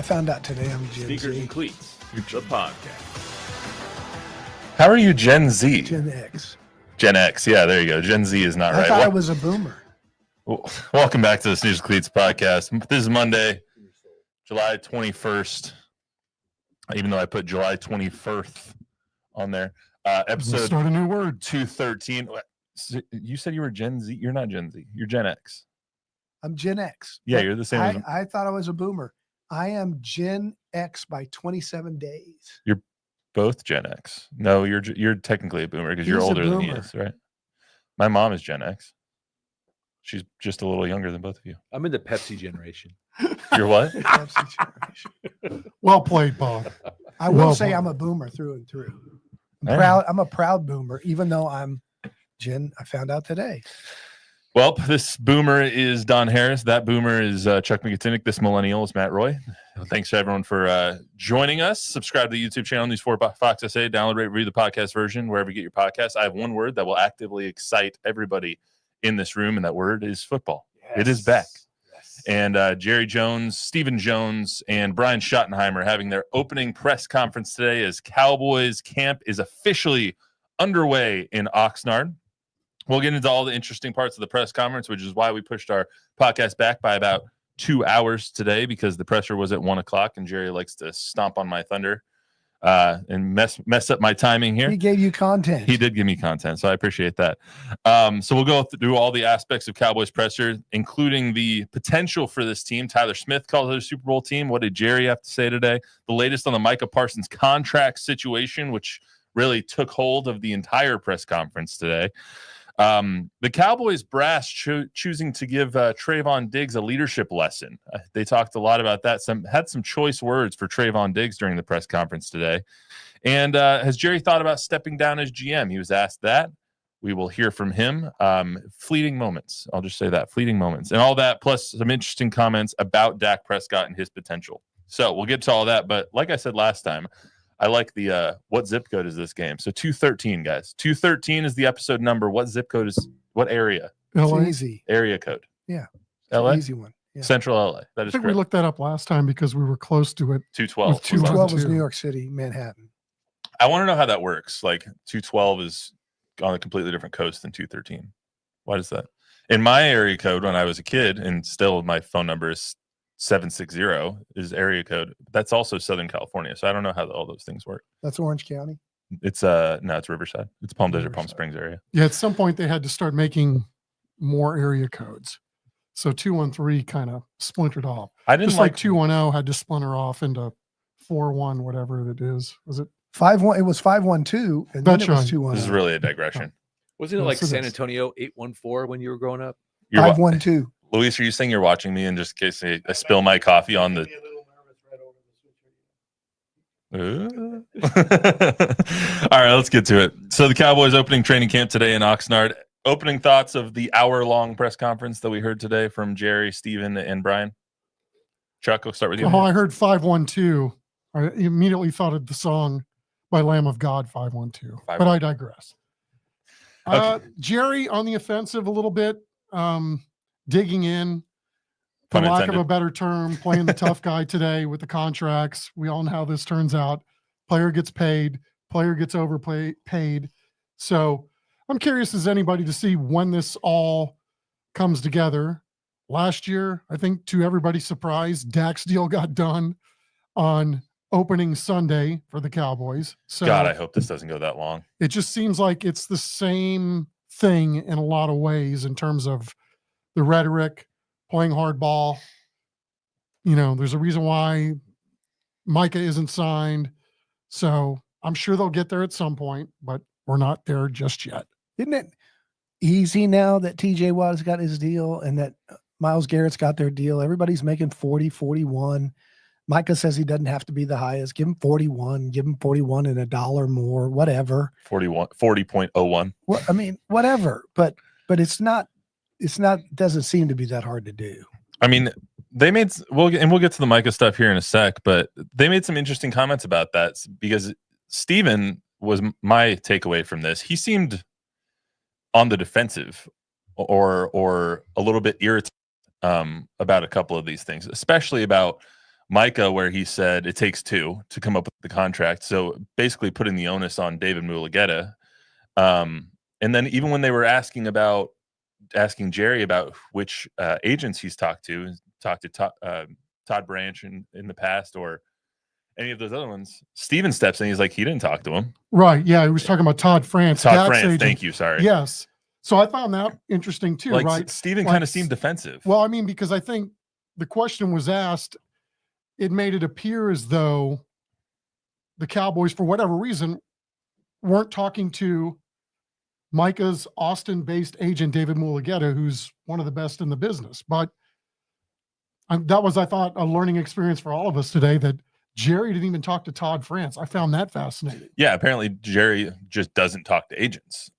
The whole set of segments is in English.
found out today I'm Gen Sneakers Z. and Cleats, the podcast. How are you Gen Z? Gen X. Gen X. Yeah, there you go. Gen Z is not right. I thought I was a boomer. Welcome back to the Sneakers and Cleats podcast. This is Monday, July 21st. Even though I put July 21st on there. Episode start a new word. 213. You said you were Gen Z. You're not Gen Z. You're Gen X. I'm Gen X. Yeah, you're the same as I thought I was a boomer. I am Gen X by 27 days. You're both Gen X. No, you're technically a boomer because you're older than he is, right? My mom is Gen X. She's just a little younger than both of you. I'm in the Pepsi generation. You're what? Well played, Bob. I will say I'm a boomer through and through. I'm a proud boomer, even though I'm Gen. I found out today. Well, this boomer is Don Harris. That boomer is Chuck McGinnick. This millennial is Matt Roy. Thanks to everyone for joining us. Subscribe to the YouTube channel, News 4 Fox SA. Download, rate, read the podcast version wherever you get your podcasts. I have one word that will actively excite everybody in this room, and that word is football. Yes. It is back. Yes. And Jerry Jones, Stephen Jones, and Brian Schottenheimer having their opening press conference today as Cowboys camp is officially underway in Oxnard. We'll get into all the interesting parts of the press conference, which is why we pushed our podcast back by about 2 hours today, because the presser was at 1 o'clock and Jerry likes to stomp on my thunder and mess up my timing here. He gave you content. He did give me content, so I appreciate that. So we'll go through all the aspects of Cowboys presser, including the potential for this team. Tyler Smith calls it a Super Bowl team. What did Jerry have to say today? The latest on the Micah Parsons contract situation, which really took hold of the entire press conference today. The Cowboys brass choosing to give Trevon Diggs a leadership lesson. They talked a lot about that. Had some choice words for Trevon Diggs during the press conference today. And has Jerry thought about stepping down as GM? He was asked that. We will hear from him. Fleeting moments. I'll just say that. Fleeting moments. And all that, plus some interesting comments about Dak Prescott and his potential. So we'll get to all that. But like I said last time, I like the what zip code is this game? So 213, guys. 213 is the episode number. What zip code is what area? It's easy. Area code. Yeah. LA? Easy one. Yeah. Central LA. That is I think correct. we looked that up last time because we were close to it. 212. 212 was New York City, Manhattan. I want to know how that works. Like 212 is on a completely different coast than 213. Why does that? In my area code when I was a kid, and still my phone number is 760 is area code. That's also Southern California. So I don't know how all those things work. That's Orange County. It's it's Riverside. It's Palm Desert, Palm Springs area. Yeah, at some point they had to start making more area codes. So 213 kind of splintered off. I didn't just like 210 had to splinter off into 41, whatever it is. Was it 51? It was 512, and then it was 210. This is really a digression. Wasn't it like San Antonio 814 when you were growing up? 512. Luis, are you saying you're watching me and just in case I spill my coffee on the... All right, let's get to it. So the Cowboys opening training camp today in Oxnard. Opening thoughts of the hour-long press conference that we heard today from Jerry, Steven, and Brian. Chuck, we'll start with you. Oh, I heard 512. I immediately thought of the song by Lamb of God, 512. But I digress. Okay. Jerry on the offensive a little bit. Digging in, for Pun lack intended. of a better term, playing the tough guy today with the contracts. We all know how this turns out. Player gets paid, player gets overpaid. So I'm curious as anybody to see when this all comes together. Last year, I think to everybody's surprise, Dak's deal got done on opening Sunday for the Cowboys. So God, I hope this doesn't go that long. it just seems like it's the same thing in a lot of ways in terms of the rhetoric, playing hardball. You know, there's a reason why Micah isn't signed. So I'm sure they'll get there at some point, but we're not there just yet. Isn't it easy now that TJ Watt's got his deal and that Myles Garrett's got their deal? Everybody's making 40, 41. Micah says he doesn't have to be the highest. Give him 41, give him 41 and $1 more, whatever. 40.01. Well, I mean, whatever, but it's not, doesn't seem to be that hard to do. I mean, they made, we'll get to the Micah stuff here in a sec, but they made some interesting comments about that because Steven was my takeaway from this. He seemed on the defensive or a little bit irritated about a couple of these things, especially about Micah, where he said it takes two to come up with the contract. So basically putting the onus on David Mulugeta. And then even when they were asking Jerry about which agents he's talked to Todd Branch in the past or any of those other ones, Steven steps in. He's like, he didn't talk to him. Right. Yeah. He was talking about Todd France. Todd France. Thank you. Sorry. Yes. So I found that interesting too, like, right? Steven kind of seemed defensive. Well, I mean, because I think the question was asked, it made it appear as though the Cowboys, for whatever reason, weren't talking to Micah's Austin-based agent, David Mulugeta, who's one of the best in the business. But that was, I thought, a learning experience for all of us today, that Jerry didn't even talk to Todd France. I found that fascinating. Yeah, apparently Jerry just doesn't talk to agents.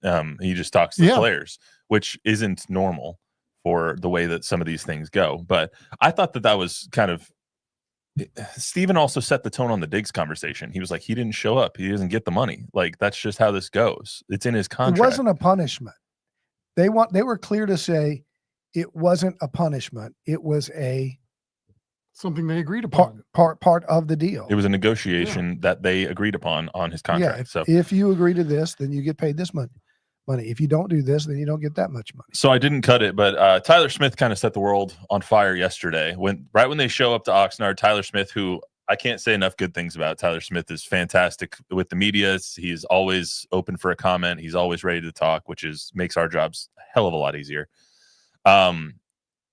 He just talks to players, which isn't normal for the way that some of these things go. But I thought that was kind of – Steven also set the tone on the Diggs conversation. He was like, he didn't show up. He doesn't get the money. Like, that's just how this goes. It's in his contract. It wasn't a punishment. They were clear to say it wasn't a punishment. It was something they agreed upon. Part of the deal. It was a negotiation that they agreed upon on his contract. Yeah, if you agree to this, then you get paid this money. If you don't do this, then you don't get that much money. So I didn't cut it, but Tyler Smith kind of set the world on fire yesterday. Right when they show up to Oxnard, Tyler Smith, who I can't say enough good things about. Tyler Smith is fantastic with the media. He's always open for a comment. He's always ready to talk, which makes our jobs a hell of a lot easier.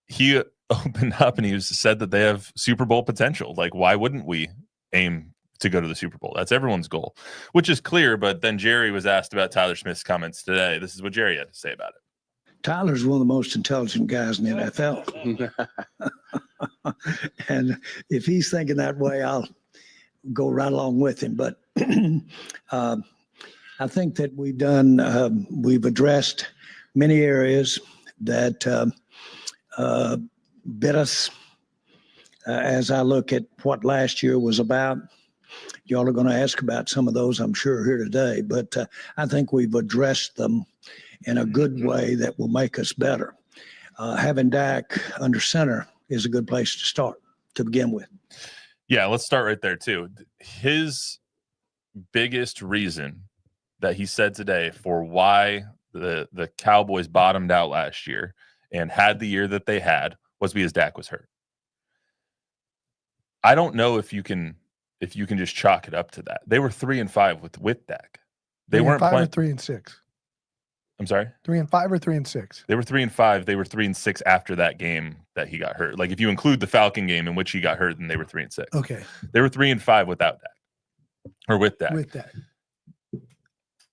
He opened up and he said that they have Super Bowl potential. Like, why wouldn't we aim to go to the Super Bowl? That's everyone's goal, which is clear. But then Jerry was asked about Tyler Smith's comments today. This is what Jerry had to say about it. Tyler's one of the most intelligent guys in the NFL. And if he's thinking that way, I'll go right along with him. But I think that we've addressed many areas that bit us as I look at what last year was about. Y'all are going to ask about some of those, I'm sure, here today. But I think we've addressed them in a good way that will make us better. Having Dak under center is a good place to start to begin with. Yeah, let's start right there, too. His biggest reason that he said today for why the Cowboys bottomed out last year and had the year that they had was because Dak was hurt. I don't know if you can just chalk it up to that. They were 3-5 with Dak. They weren't playing 3-6. I'm sorry? 3-5 or 3-6? They were 3-5. They were 3-6 after that game that he got hurt. Like, if you include the Falcon game in which he got hurt, then they were 3-6. Okay. They were 3-5 without Dak. Or with Dak. With Dak.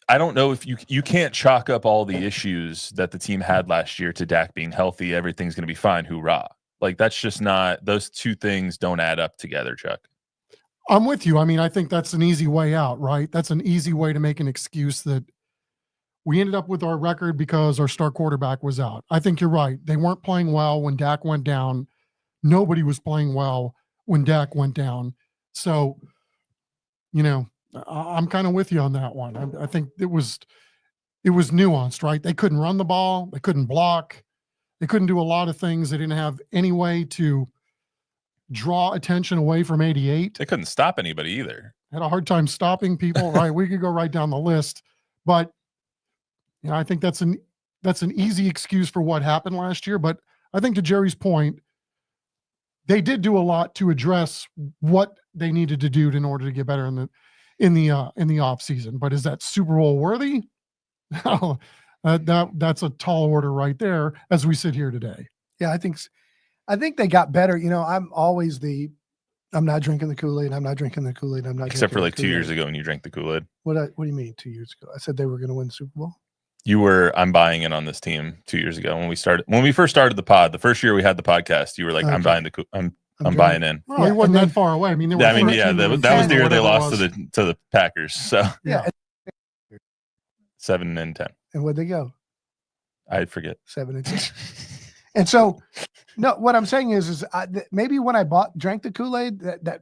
I don't know if you can't chalk up all the issues that the team had last year to Dak being healthy. Everything's going to be fine. Hoorah. Like, that's just not – those two things don't add up together, Chuck. I'm with you. I mean, I think that's an easy way out, right? That's an easy way to make an excuse that we ended up with our record because our star quarterback was out. I think you're right. They weren't playing well when Dak went down. Nobody was playing well when Dak went down. So, I'm kind of with you on that one. I think it was nuanced, right? They couldn't run the ball. They couldn't block. They couldn't do a lot of things. They didn't have any way to draw attention away from 88. They couldn't stop anybody either. Had a hard time stopping people, right? We could go right down the list. But I think that's an easy excuse for what happened last year. But I think, to Jerry's point, they did do a lot to address what they needed to do in order to get better in the off season. But is that Super Bowl worthy? No, that's a tall order right there as we sit here today. Yeah, I think they got better. I'm always I'm not drinking the Kool-Aid. I'm not drinking the Kool-Aid. I'm not. Except for like 2 years ago when you drank the Kool-Aid. What do you mean 2 years ago? I said they were going to win the Super Bowl. I'm buying in on this team 2 years ago when we first started the pod. The first year we had the podcast, you were like, okay. I'm buying in. Well, he wasn't that far away. I mean, that was the year they lost to the Packers. So yeah, 7-10. And where'd they go? I forget. 7-10. And so, no, what I'm saying is maybe when I drank the Kool-Aid, that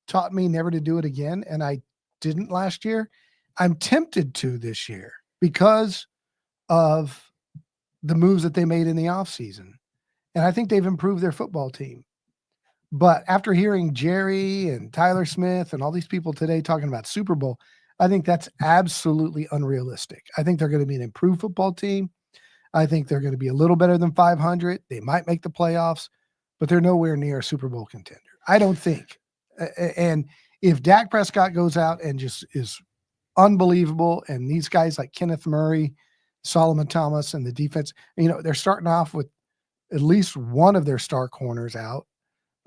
taught me never to do it again, and I didn't last year. I'm tempted to this year because of the moves that they made in the offseason. And I think they've improved their football team. But after hearing Jerry and Tyler Smith and all these people today talking about Super Bowl, I think that's absolutely unrealistic. I think they're going to be an improved football team. I think they're going to be a little better than 500. They might make the playoffs, but they're nowhere near a Super Bowl contender. I don't think. And if Dak Prescott goes out and just is unbelievable, and these guys like Kenneth Murray, Solomon Thomas, and the defense, they're starting off with at least one of their star corners out.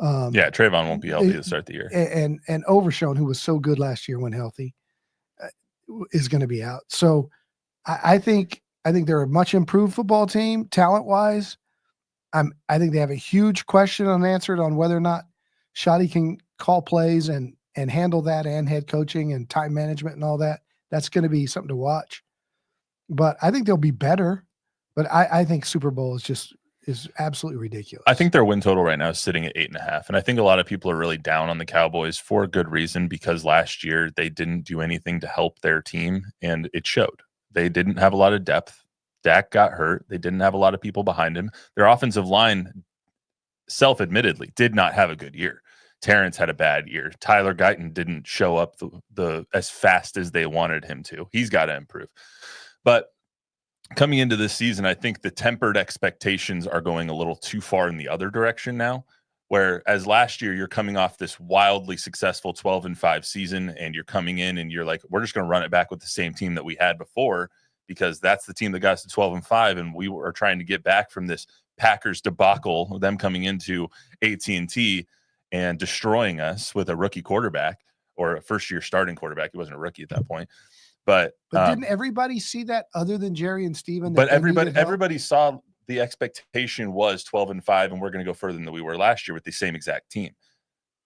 Trevon won't be healthy to start the year. And Overshown, who was so good last year when healthy, is going to be out. So I think they're a much improved football team, talent-wise. I think they have a huge question unanswered on whether or not Schotty can call plays and handle that, and head coaching and time management and all that. That's going to be something to watch. But I think they'll be better. But I think Super Bowl is absolutely ridiculous. I think their win total right now is sitting at 8.5. And I think a lot of people are really down on the Cowboys for a good reason, because last year they didn't do anything to help their team, and it showed. They didn't have a lot of depth. Dak got hurt. They didn't have a lot of people behind him. Their offensive line, self-admittedly, did not have a good year. Terrence had a bad year. Tyler Guyton didn't show up the as fast as they wanted him to. He's got to improve. But coming into this season, I think the tempered expectations are going a little too far in the other direction now, whereas last year you're coming off this wildly successful 12-5 season, and you're coming in and you're like, we're just going to run it back with the same team that we had before, because that's the team that got us to 12-5, and we were trying to get back from this Packers debacle, them coming into AT&T and destroying us with a rookie quarterback, or a first-year starting quarterback. He wasn't a rookie at that point. But didn't everybody see that other than Jerry and Steven? But everybody saw the expectation was 12-5, and we're going to go further than we were last year with the same exact team.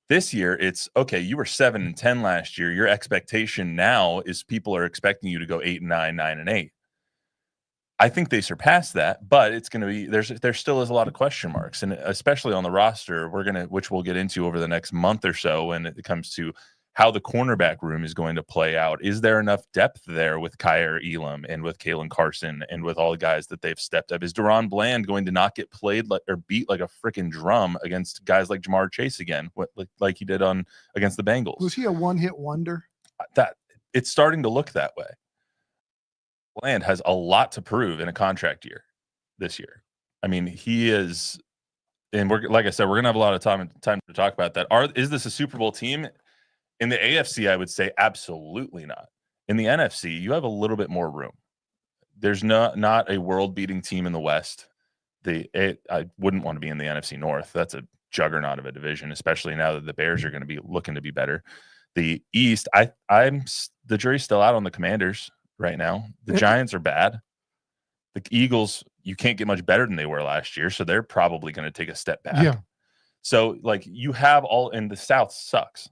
This year, it's okay. You were 7-10 last year. Your expectation now is people are expecting you to go 8-9, 9-8. I think they surpassed that, but it's going to be there still is a lot of question marks, and especially on the roster, which we'll get into over the next month or so when it comes to how the cornerback room is going to play out. Is there enough depth there with Kyer Elam and with Kalen Carson and with all the guys that they've stepped up? Is Deron Bland going to not get played or beat like a freaking drum against guys like Jamar Chase again, like he did against the Bengals? Was he a one-hit wonder? That it's starting to look that way. Bland has a lot to prove in a contract year this year. I mean, he is, and like I said, we're gonna have a lot of time to talk about that. Is this a Super Bowl team? In the AFC, I would say absolutely not. In the NFC, you have a little bit more room. There's not a world-beating team in the West. I wouldn't want to be in the NFC North. That's a juggernaut of a division, especially now that the Bears are going to be looking to be better. The East, the jury's still out on the Commanders right now. The Giants are bad. The Eagles, you can't get much better than they were last year, so they're probably going to take a step back. Yeah. So, you have and the South sucks.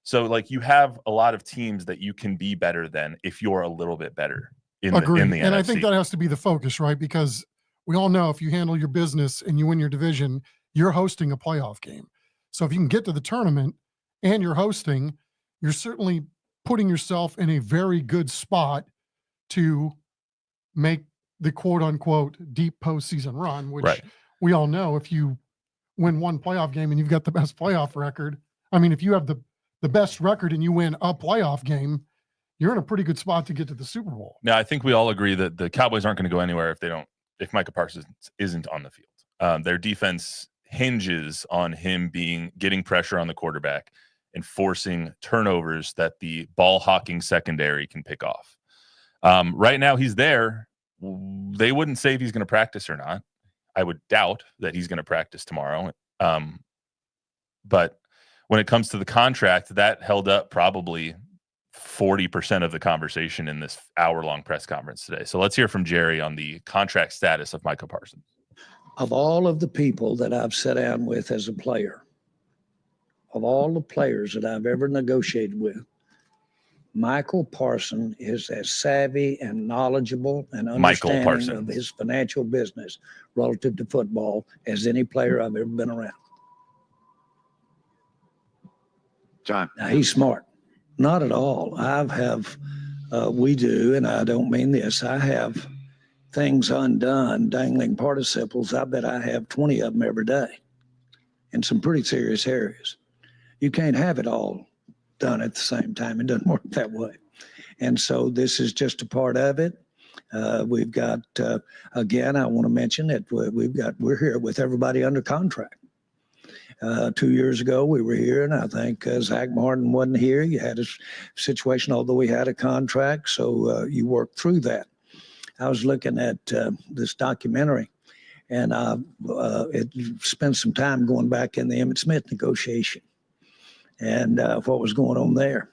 So, you have a lot of teams that you can be better than if you're a little bit better in the NFC. And I think that has to be the focus, right? Because we all know if you handle your business and you win your division, you're hosting a playoff game. So if you can get to the tournament and you're hosting, you're certainly putting yourself in a very good spot to make the quote-unquote deep postseason run, which we all know if you win one playoff game and you've got the best playoff record, if you have the best record and you win a playoff game, you're in a pretty good spot to get to the Super Bowl. Now, I think we all agree that the Cowboys aren't going to go anywhere if Micah Parsons isn't on the field. Their defense hinges on him getting pressure on the quarterback and forcing turnovers that the ball-hawking secondary can pick off. Right now, he's there. They wouldn't say if he's going to practice or not. I would doubt that he's going to practice tomorrow. But when it comes to the contract, that held up probably 40% of the conversation in this hour-long press conference today. So let's hear from Jerry on the contract status of Micah Parsons. Of all of the people that I've sat down with as a player, of all the players that I've ever negotiated with, Michael Parsons is as savvy and knowledgeable and understanding of his financial business relative to football as any player I've ever been around. John. Now, he's smart. Not at all. We do, and I don't mean this, I have things undone, dangling participles. I bet I have 20 of them every day. in some pretty serious areas. You can't have it all done at the same time. It doesn't work that way. And so this is just a part of it. We've got, again, I want to mention that we're here with everybody under contract. 2 years ago, we were here, and I think Zach Martin wasn't here. You had a situation, although we had a contract, so you worked through that. I was looking at this documentary, and it spent some time going back in the Emmitt Smith negotiation and what was going on there.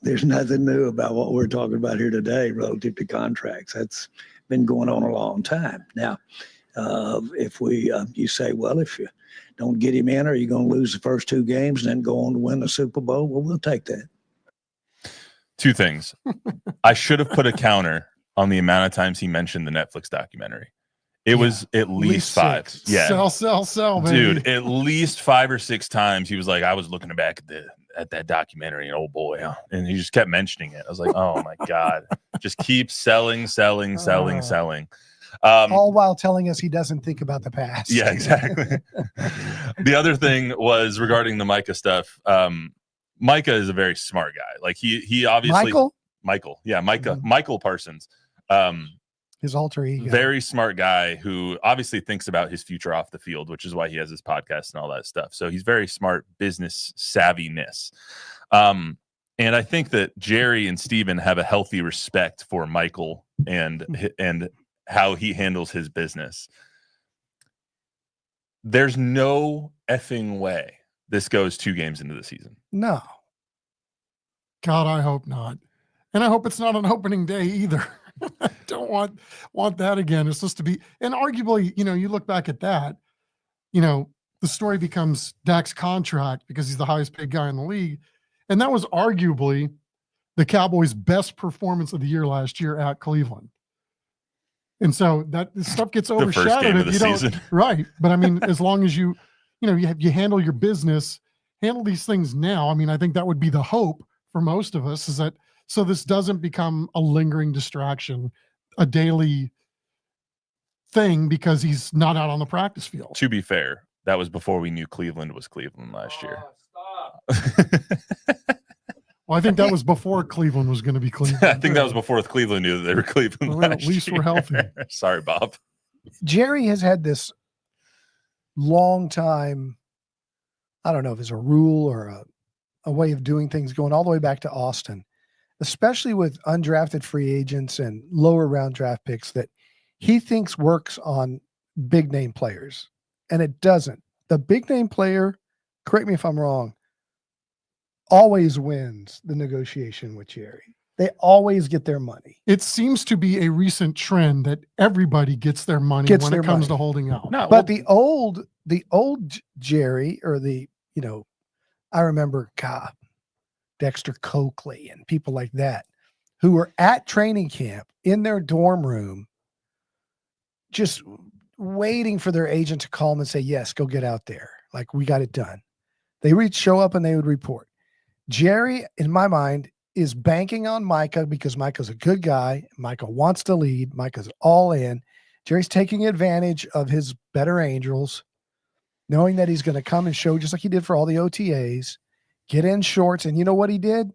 There's nothing new about what we're talking about here today relative to contracts. That's been going on a long time. Now, if you say, well, if you don't get him in, are you going to lose the first 2 games and then go on to win the Super Bowl? Well, we'll take that. 2 things. I should have put a counter on the amount of times he mentioned the Netflix documentary. It was at least 5. 6. Yeah. Sell, baby. Dude, at least 5 or 6 times he was like, I was looking back at that documentary, and oh boy, and he just kept mentioning it. I was like, oh my God, just keep selling. All while telling us he doesn't think about the past. Yeah, exactly. The other thing was regarding the Micah stuff. Micah is a very smart guy. Like he obviously Michael. Yeah, Micah. Mm-hmm. Michael Parsons. His alter ego. Very smart guy who obviously thinks about his future off the field, which is why he has his podcast and all that stuff. So he's very smart, business savviness. And I think that Jerry and Steven have a healthy respect for Michael and how he handles his business. There's no effing way this goes 2 games into the season. No. God, I hope not. And I hope it's not on opening day either. I don't want that again. It's supposed to be, and arguably, you look back at that, the story becomes Dak's contract because he's the highest paid guy in the league. And that was arguably the Cowboys' best performance of the year last year at Cleveland. And so that stuff gets overshadowed if you don't. Right. But I mean, as long as you handle your business, handle these things now. I mean, I think that would be the hope for most of us, is that so this doesn't become a lingering distraction, a daily thing because he's not out on the practice field. To be fair, that was before we knew Cleveland was Cleveland last year. Well, I think that was before Cleveland was going to be Cleveland. I think that was before Cleveland knew that they were Cleveland Well, last at least year. we're healthy. Sorry, Bob. Jerry has had this long time, I don't know if it's a rule or a way of doing things going all the way back to Austin, especially with undrafted free agents and lower round draft picks, that he thinks works on big name players, and it doesn't. The big name player, correct me if I'm wrong, always wins the negotiation with Jerry. They always get their money. It seems to be a recent trend that everybody gets their money when it comes to holding out. No, But the old Jerry, or I remember Dexter Coakley and people like that who were at training camp in their dorm room, just waiting for their agent to call them and say, yes, go get out there. Like, we got it done. They would show up and they would report. Jerry, in my mind, is banking on Micah because Micah's a good guy. Micah wants to lead. Micah's all in. Jerry's taking advantage of his better angels, knowing that he's going to come and show just like he did for all the OTAs, get in shorts. And you know what he did?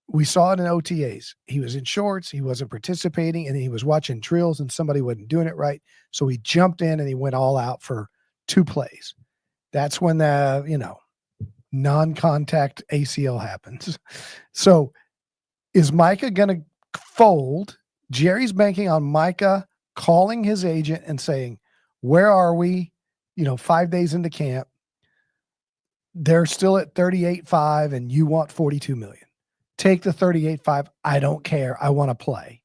We saw it in OTAs. He was in shorts. He wasn't participating, and he was watching drills and somebody wasn't doing it right. So he jumped in and he went all out for 2 plays. That's when the, non-contact ACL happens. So is Micah going to fold? Jerry's banking on Micah calling his agent and saying, where are we? 5 days into camp, they're still at 38.5 and you want 42 million. Take the 38.5. I don't care. I want to play.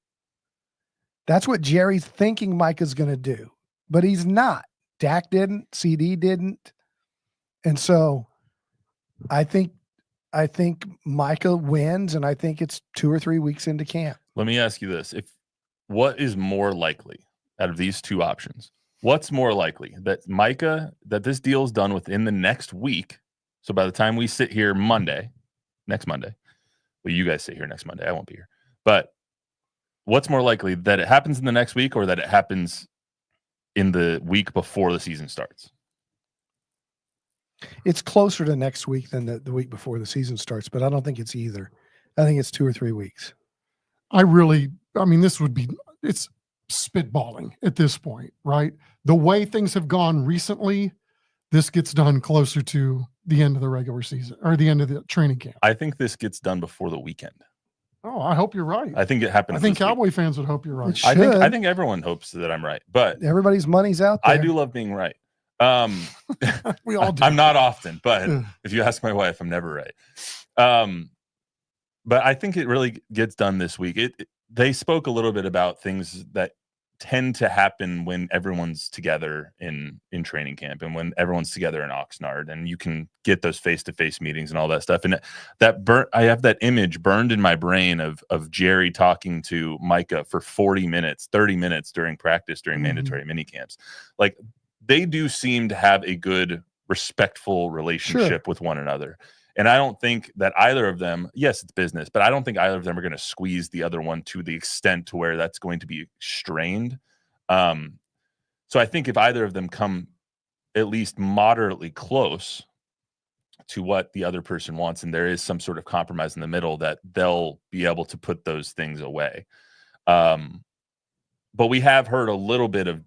That's what Jerry's thinking Micah's going to do, but he's not. Dak didn't, CD didn't. And so I think Micah wins, and I think it's 2 or 3 weeks into camp. Let me ask you this. What is more likely out of these 2 options? What's more likely, that that this deal is done within the next week? So by the time we sit here next Monday, well, you guys sit here next Monday. I won't be here. But what's more likely, that it happens in the next week or that it happens in the week before the season starts? It's closer to next week than the week before the season starts, but I don't think it's either. I think it's 2 or 3 weeks. I mean, it's spitballing at this point, right? The way things have gone recently, this gets done closer to the end of the regular season or the end of the training camp. I think this gets done before the weekend. Oh, I hope you're right. I think it happens. I think this week. Cowboy fans would hope you're right. I think everyone hopes that I'm right, but everybody's money's out there. I do love being right. We all do. I'm not often, but if you ask my wife, I'm never right. But I think it really gets done this week. They spoke a little bit about things that tend to happen when everyone's together in training camp and when everyone's together in Oxnard, and you can get those face-to-face meetings and all that stuff. And I have that image burned in my brain of Jerry talking to Micah for 40 minutes, 30 minutes during practice, during mandatory mini camps. Like, they do seem to have a good, respectful relationship with one another. And I don't think that either of them, yes, it's business, but I don't think either of them are going to squeeze the other one to the extent to where that's going to be strained. So I think if either of them come at least moderately close to what the other person wants, and there is some sort of compromise in the middle, that they'll be able to put those things away. But we have heard a little bit of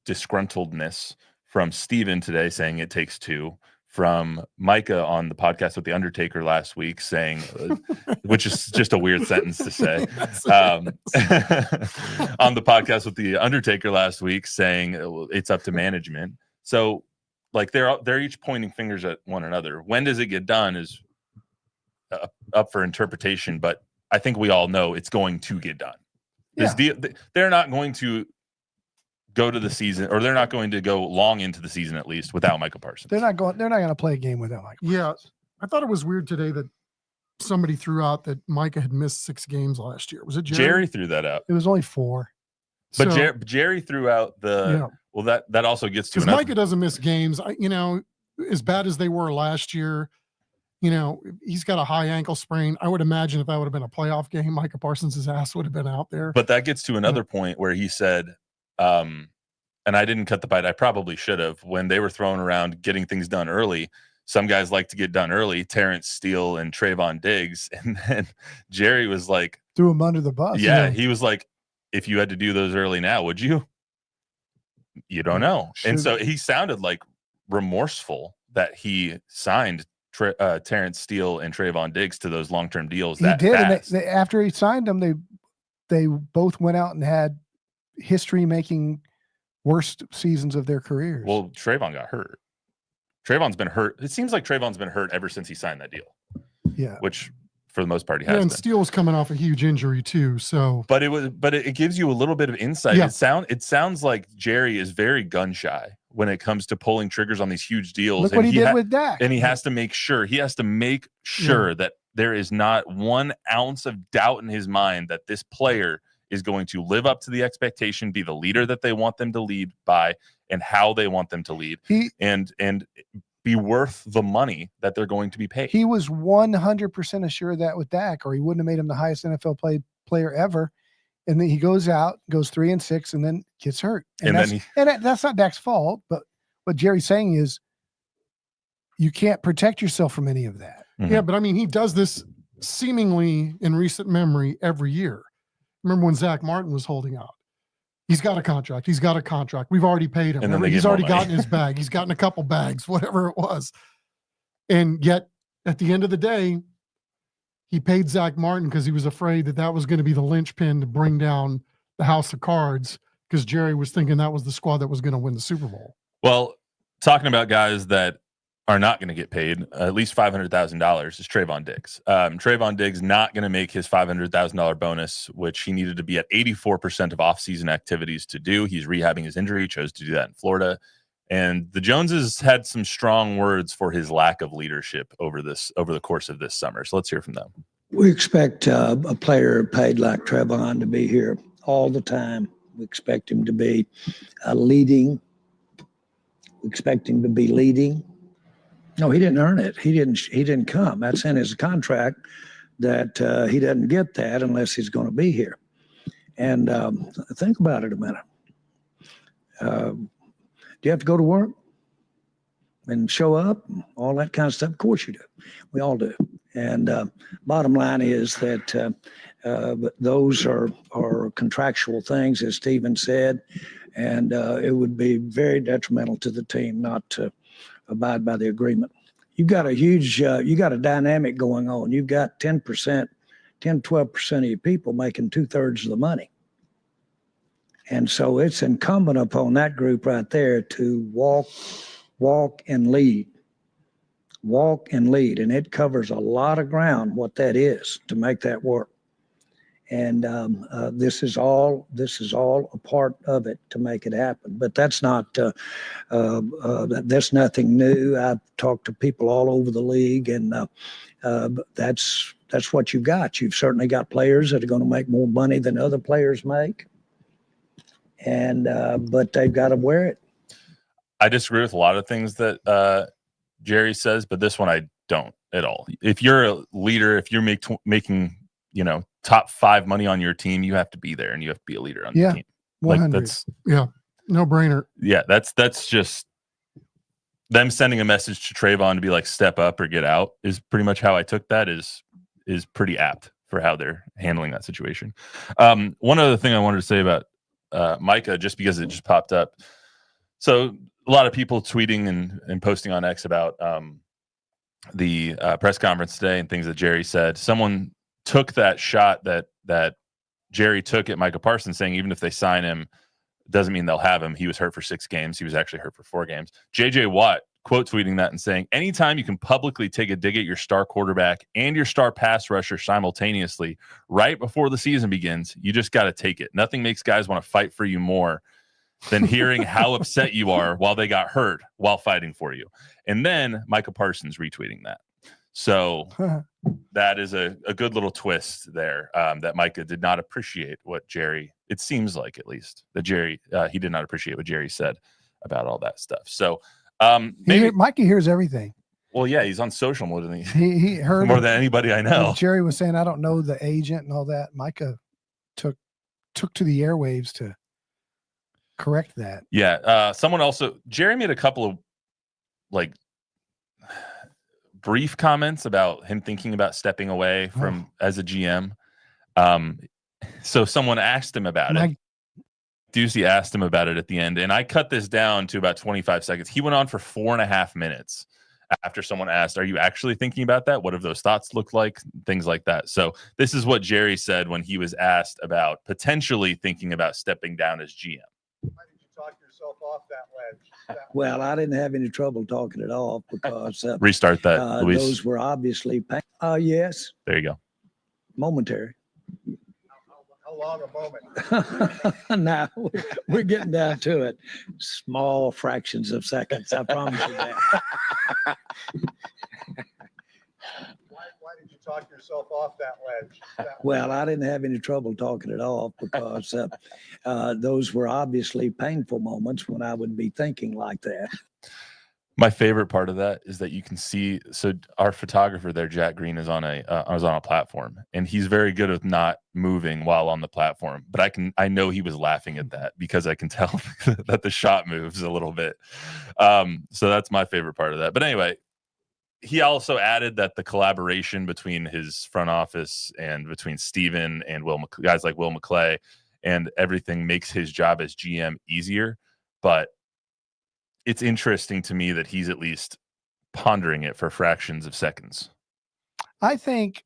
disgruntledness from Steven today, saying it takes two. From Micah on the podcast with The Undertaker last week, saying, which is just a weird sentence to say, on the podcast with The Undertaker last week, saying it's up to management. So, like, they're each pointing fingers at one another. When does it get done is up for interpretation, but I think we all know it's going to get done. They're not going to go to the season, or they're not going to go long into the season at least without Micah Parsons. They're not going to play a game without Micah Parsons. Yeah. I thought it was weird today that somebody threw out that Micah had missed 6 games last year. Was it Jerry? Jerry threw that out. It was only 4. But so, Jerry threw out well, that also gets to another. Micah doesn't miss games. As bad as they were last year, he's got a high ankle sprain. I would imagine if that would have been a playoff game, Micah Parsons' ass would have been out there. But that gets to another point where he said, and I didn't cut the bite. I probably should have. When they were throwing around getting things done early, some guys like to get done early, Terrence Steele and Trevon Diggs. And then Jerry was like, threw him under the bus. Yeah, he was like, if you had to do those early now, would you? You don't know. And so he sounded like remorseful that he signed Terrence Steele and Trevon Diggs to those long-term deals. He did. Fast. And after he signed them, they both went out and had history-making worst seasons of their careers. Well, Trevon got hurt. Trevon's been hurt. It seems like Trevon's been hurt ever since he signed that deal. Yeah. Which, for the most part, he has. And Steele was coming off a huge injury too. So, but it gives you a little bit of insight. Yeah. It sounds like Jerry is very gun shy when it comes to pulling triggers on these huge deals. Look what he did with Dak. And he has to make sure that there is not 1 ounce of doubt in his mind that this player is going to live up to the expectation, be the leader that they want them to lead by, and how they want them to lead, and be worth the money that they're going to be paid. He was 100% assured of that with Dak, or he wouldn't have made him the highest NFL player ever. And then he goes out, goes 3-6, and then gets hurt. And that's not Dak's fault. But what Jerry's saying is, you can't protect yourself from any of that. Mm-hmm. Yeah, but I mean, he does this seemingly in recent memory every year. Remember when Zach Martin was holding out? He's got a contract. We've already paid him. And he's already gotten his bag. He's gotten a couple bags, whatever it was. And yet, at the end of the day, he paid Zach Martin because he was afraid that was going to be the linchpin to bring down the house of cards, because Jerry was thinking that was the squad that was going to win the Super Bowl. Well, talking about guys that are not going to get paid at least $500,000 is Trevon Diggs. Trevon Diggs not going to make his $500,000 bonus, which he needed to be at 84% of offseason activities to do. He's rehabbing his injury, chose to do that in Florida. And the Joneses had some strong words for his lack of leadership over the course of this summer. So let's hear from them. We expect a player paid like Trevon to be here all the time. We expect him to be leading. We expect him to be leading. No, he didn't earn it. He didn't come. That's in his contract that he doesn't get that unless he's going to be here. And think about it a minute. Do you have to go to work? and show up, all that kind of stuff. Of course you do. We all do. And bottom line is that those are contractual things, as Stephen said, and it would be very detrimental to the team not to abide by the agreement. You've got you got a dynamic going on. You've got 10%, 12% of your people making 2/3 of the money. And so it's incumbent upon that group right there to walk and lead. Walk and lead. And it covers a lot of ground, what that is, to make that work. And this is all a part of it to make it happen. But that's not that's nothing new. I've talked to people all over the league, and that's what you've got. You've certainly got players that are going to make more money than other players make, and but they've got to wear it. I disagree with a lot of things that Jerry says, but this one I don't at all. If you're a leader, if you're making top 5 money on your team, you have to be there and you have to be a leader on the team. 100. That's no brainer. Yeah, that's just them sending a message to Trevon to be like, step up or get out, is pretty much how I took that. Is pretty apt for how they're handling that situation. One other thing I wanted to say about Micah, just because it just popped up. So a lot of people tweeting and posting on X about the press conference today and things that Jerry said. Someone took that shot that Jerry took at Micah Parsons, saying even if they sign him, doesn't mean they'll have him. He was hurt for 6 games. He was actually hurt for 4 games. JJ Watt quote tweeting that and saying, anytime you can publicly take a dig at your star quarterback and your star pass rusher simultaneously right before the season begins, you just got to take it. Nothing makes guys want to fight for you more than hearing how upset you are while they got hurt while fighting for you. And then Micah Parsons retweeting that. So that is a good little twist there, that Micah did not appreciate what Jerry, it seems like at least, that Jerry, he did not appreciate what Jerry said about all that stuff. So maybe Micah hears everything. Well, yeah, he's on social more than he heard more than anybody I know. Jerry was saying, I don't know the agent and all that. Micah took to the airwaves to correct that. Yeah. Someone also, Jerry made a couple of like brief comments about him thinking about stepping away from as a GM. So someone asked him about it. Ducey asked him about it at the end, and I cut this down to about 25 seconds. He went on for 4.5 minutes after someone asked, are you actually thinking about that? What have those thoughts looked like? Things like that. So this is what Jerry said when he was asked about potentially thinking about stepping down as GM. Why did you talk yourself off that ledge? Well, I didn't have any trouble talking it off because Restart that, Luis. Those were obviously yes. There you go. Momentary. How long a moment? Now we're getting down to it. Small fractions of seconds. I promise you that. Why did you talk yourself off that ledge? Well, I didn't have any trouble talking it off because those were obviously painful moments when I would be thinking like that. My favorite part of that is that you can see. So our photographer there, Jack Green, is on a platform, and he's very good at not moving while on the platform. But I know he was laughing at that because I can tell that the shot moves a little bit. So that's my favorite part of that. But anyway, he also added that the collaboration between his front office and between Steven and guys like Will McClay and everything makes his job as GM easier. But it's interesting to me that he's at least pondering it for fractions of seconds. I think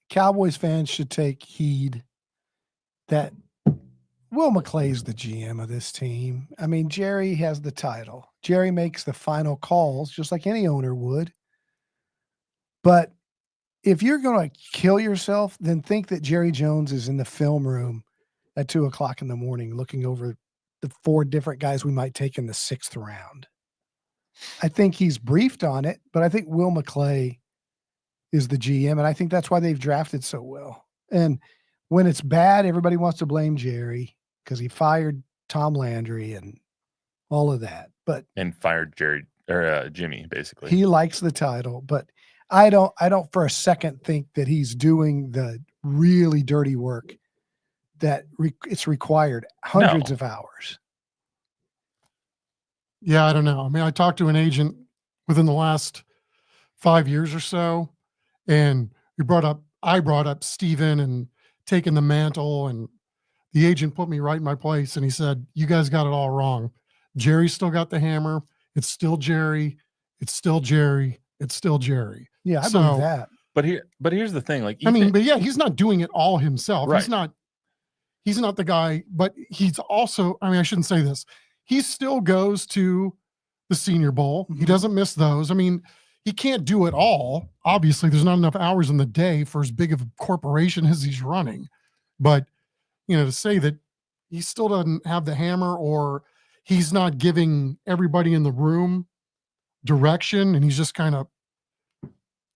Cowboys fans should take heed that Will McClay's the GM of this team. I mean, Jerry has the title. Jerry makes the final calls just like any owner would. But if you're going to kill yourself, then think that Jerry Jones is in the film room at 2:00 in the morning looking over the 4 different guys we might take in the 6th round. I think he's briefed on it, but I think Will McClay is the GM, and I think that's why they've drafted so well. And when it's bad, everybody wants to blame Jerry because he fired Tom Landry and all of that. And fired Jimmy, basically. He likes the title, but I don't for a second think that he's doing the really dirty work that it's required hundreds of hours. Yeah, I don't know. I mean, I talked to an agent within the last 5 years or so. And I brought up Steven and taking the mantle, and the agent put me right in my place. And he said, you guys got it all wrong. Jerry still got the hammer. It's still Jerry. It's still Jerry. It's still Jerry. Yeah, I So, believe that. But here's the thing. Like, I mean, but yeah, he's not doing it all himself. Right. He's not the guy, but he's also, I mean, I shouldn't say this. He still goes to the Senior Bowl. He doesn't miss those. I mean, he can't do it all. Obviously, there's not enough hours in the day for as big of a corporation as he's running. But, to say that he still doesn't have the hammer, or he's not giving everybody in the room direction and he's just kind of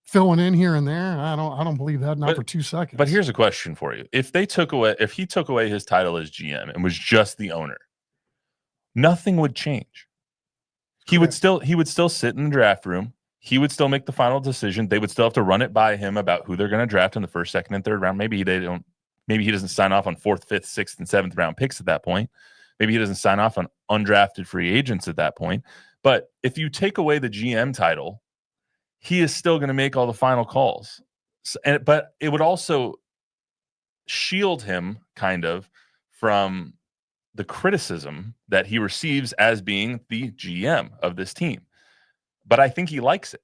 filling in here and there, I don't believe that, not for 2 seconds. But here's a question for you. If he took away his title as GM and was just the owner, nothing would change. He would still sit in the draft room. He would still make the final decision. They would still have to run it by him about who they're going to draft in the first, second, and third round. Maybe he doesn't sign off on 4th, 5th, 6th, and 7th round picks at that point. Maybe he doesn't sign off on undrafted free agents at that point. But if you take away the GM title, he is still going to make all the final calls. But it would also shield him kind of from the criticism that he receives as being the GM of this team. But I think he likes it.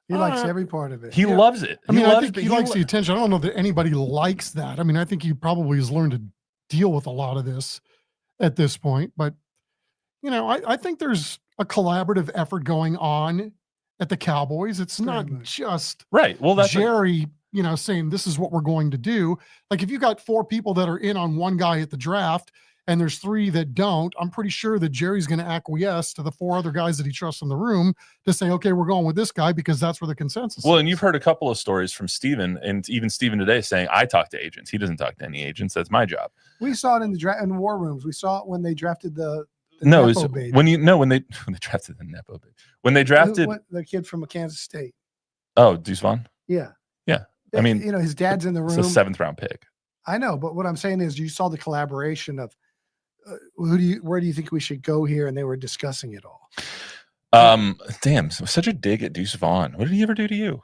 He likes every part of it. He loves it. I mean, I think he likes the attention. I don't know that anybody likes that. I mean, I think he probably has learned to deal with a lot of this at this point. But, I think there's a collaborative effort going on at the Cowboys. It's not just right. Well, that's Jerry, saying this is what we're going to do. Like, if you got 4 people that are in on one guy at the draft and there's 3 that don't, I'm pretty sure that Jerry's going to acquiesce to the 4 other guys that he trusts in the room to say, okay, we're going with this guy because that's where the consensus is. And you've heard a couple of stories from Steven, and even Steven today saying, I talk to agents. He doesn't talk to any agents. That's my job. We saw it in the war rooms. We saw it when they drafted the No, Nepo baby. when they drafted the Nepo baby. When they drafted the kid from Kansas State. Oh, Deuce Vaughn? Yeah. Yeah. I mean, his dad's in the room. It's a 7th round pick. I know, but what I'm saying is you saw the collaboration of where do you think we should go here? And they were discussing it all. Damn, such a dig at Deuce Vaughn. What did he ever do to you?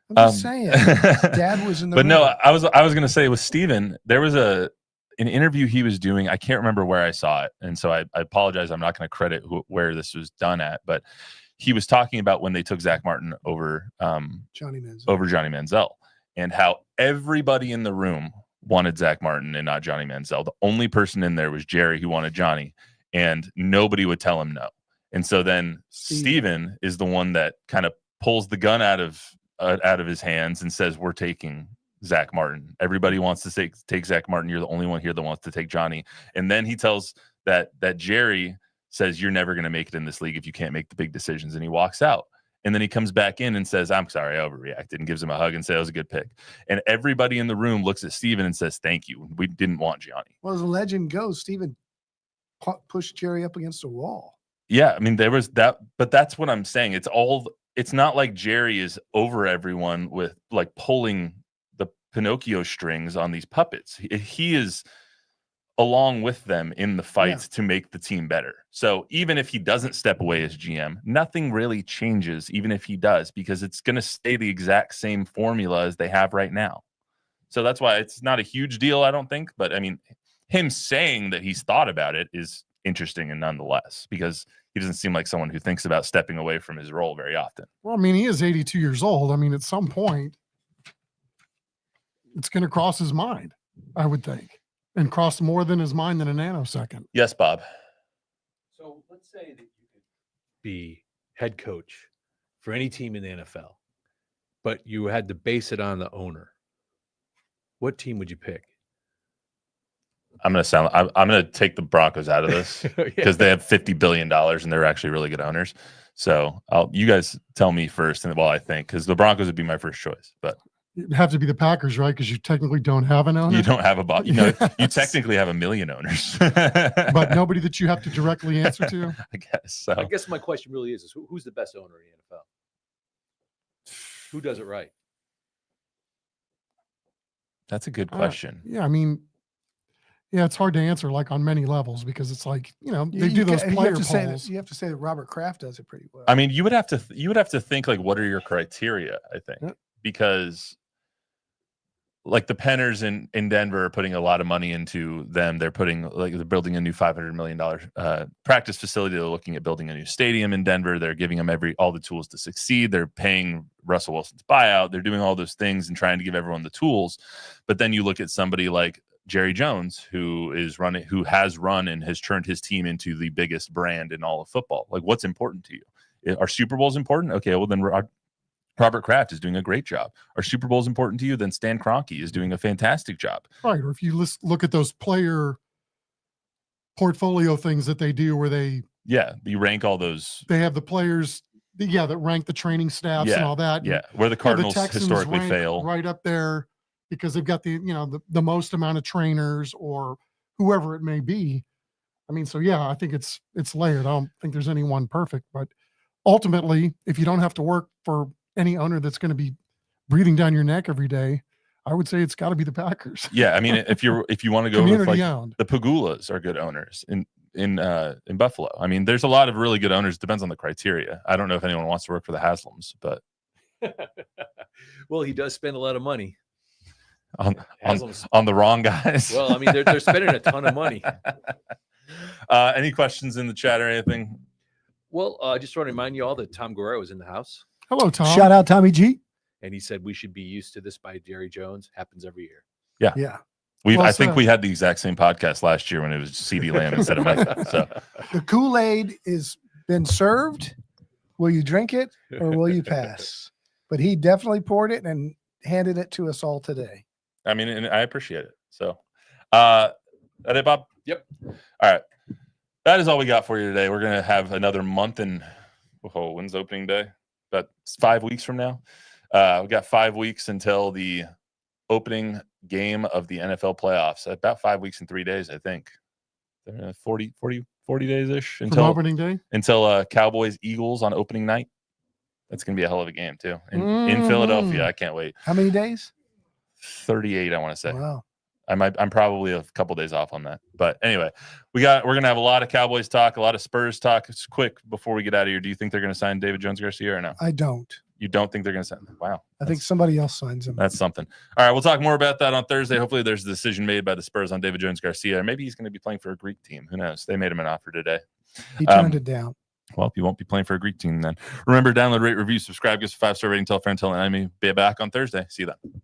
I'm just saying. His dad was in the But room. no, I was going to say with Steven, there was an interview he was doing. I can't remember where I saw it, and so I apologize. I'm not going to credit where this was done at, but he was talking about when they took Zach Martin over Johnny Manziel, and how everybody in the room wanted Zach Martin and not Johnny Manziel. The only person in there was Jerry who wanted Johnny, and nobody would tell him no. And so then Steven is the one that kind of pulls the gun out of his hands and says, we're taking Zach Martin. Everybody wants to take Zach Martin. You're the only one here that wants to take Johnny. And then he tells that Jerry says, you're never going to make it in this league if you can't make the big decisions. And he walks out. And then he comes back in and says, I'm sorry, I overreacted, and gives him a hug and says it was a good pick. And everybody in the room looks at Steven and says, thank you. We didn't want Johnny. Well, as the legend goes, Steven pushed Jerry up against a wall. Yeah, I mean, there was that, but that's what I'm saying. It's not like Jerry is over everyone with like pulling the Pinocchio strings on these puppets. He is along with them in the fights to make the team better. So even if he doesn't step away as GM, nothing really changes, even if he does, because it's going to stay the exact same formula as they have right now. So that's why it's not a huge deal, I don't think. But I mean, him saying that he's thought about it is interesting, and nonetheless, because he doesn't seem like someone who thinks about stepping away from his role very often. Well, I mean, he is 82 years old. I mean, at some point, it's going to cross his mind, I would think, and cross more than his mind in a nanosecond. Yes, Bob. So let's say that you could be head coach for any team in the NFL, but you had to base it on the owner. What team would you pick? I'm going to take the Broncos out of this because they have $50 billion and they're actually really good owners. So you guys tell me first, and I think, because the Broncos would be my first choice, but it'd have to be the Packers, right? Because you technically don't have an owner. You don't have a boss. You technically have 1 million owners, but nobody that you have to directly answer to. I guess. So. I guess my question really is who's the best owner in the NFL? Who does it right? That's a good question. Yeah, I mean, Yeah, it's hard to answer like on many levels because it's like, they do those you player have to say that, polls. you have to say that Robert Kraft does it pretty well. I mean, you would have to think like, what are your criteria? I think Yep. because like the Penners in Denver are putting a lot of money into them. They're building a new $500 million practice facility. They're looking at building a new stadium in Denver. They're giving them all the tools to succeed. They're paying Russell Wilson's buyout. They're doing all those things and trying to give everyone the tools. But then you look at somebody like Jerry Jones, who has run and has turned his team into the biggest brand in all of football. Like, what's important to you? Are Super Bowls important? Okay, well then Robert Kraft is doing a great job. Are Super Bowls important to you? Then Stan Kroenke is doing a fantastic job. Right. Or if you look at those player portfolio things that they do where you rank all those. they have the players, that rank the training staffs and all that. Yeah, where the Cardinals Texans historically rank fail. right up there because they've got the most amount of trainers or whoever it may be. I mean, so yeah, I think it's layered. I don't think there's any one perfect, but ultimately, if you don't have to work for any owner that's going to be breathing down your neck every day, I would say it's got to be the Packers. Yeah, I mean, if you want to go with Community like owned. the Pagulas are good owners in Buffalo. I mean, there's a lot of really good owners. Depends on the criteria. I don't know if anyone wants to work for the Haslams, but Well, he does spend a lot of money. on the wrong guys. Well, I mean, they're spending a ton of money. Any questions in the chat or anything? Well, I just want to remind you all that Tom Guerrero was in the house, Hello, Tom. Shout out Tommy G. and he said we should be used to this by Jerry Jones. Happens every year. Yeah. Well I think said. we had the exact same podcast last year when it was CeeDee Lamb instead of Micah. So The Kool-Aid is been served. Will you drink it or will you pass? But he definitely poured it and handed it to us all today. I mean, and I appreciate it. So, that it, Bob? Yep. All right. That is all we got for you today. We're going to have another month and when's opening day? About 5 weeks from now. We got 5 weeks until the opening game of the NFL playoffs. About 5 weeks and 3 days, I think. 40 days-ish From opening day. until Cowboys Eagles on opening night. That's going to be a hell of a game too. In Philadelphia. I can't wait. How many days? 38, I want to say. Wow. I'm probably a couple days off on that. But anyway, we're going to have a lot of Cowboys talk, a lot of Spurs talk. It's quick before we get out of here. Do you think they're going to sign David Jones-Garcia or no? I don't. You don't think they're going to sign him? Wow. I think somebody else signs him. That's something. All right, we'll talk more about that on Thursday. Hopefully there's a decision made by the Spurs on David Jones-Garcia. Or maybe he's going to be playing for a Greek team. Who knows? They made him an offer today. He turned it down. Well, you won't be playing for a Greek team then. Remember, download, rate, review, subscribe, give us a 5-star rating, tell a friend, tell an enemy. Be back on Thursday. See you then.